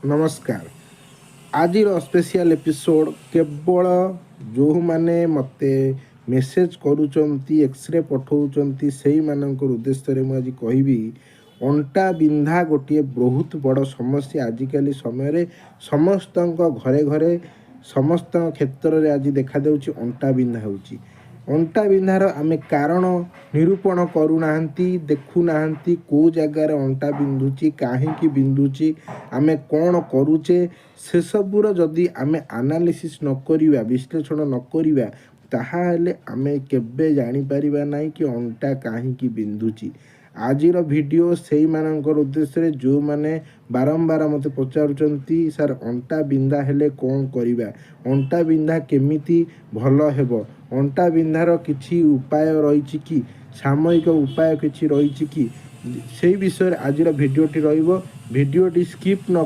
नमस्कार। आज special episode केवल जो माने मते मेसेज करूचंती एक्सरे पठाउचंती सेही मानकर उद्देश्य रे आज कहबी अंटा बिंधा गोटे बहुत बड़ समस्या आजिकल समय रे समस्त घरे घरे समस्त क्षेत्र में आज देखा देउची अंटा बिंधा होची। अंटा बिंधार आमे कारण निरूपण करूना देखुना कौ जगार अंटा बिंधुची कहीं बिंधुची आमे कौन करूचे से सबूर जदि आमे एनालिसिस न करिवा विश्लेषण न करिवा ताहाले आमे केबे जानी परिबा नाही कि अंटा कहीं बिंधुची। आजिर वीडियो से मानकर उद्देश्य जो माने बारंबार मते पचारुचंती सर अंटा बिंधा हेले कौन करिवा, अंटा बिंधा केमिति भल हेबो, अंटा बिंधार किछि उपाय रही कि सामयिक उपाय किछि रही कि से विषय आज भिडियोटी रहिबो। भिडियोटी स्किप न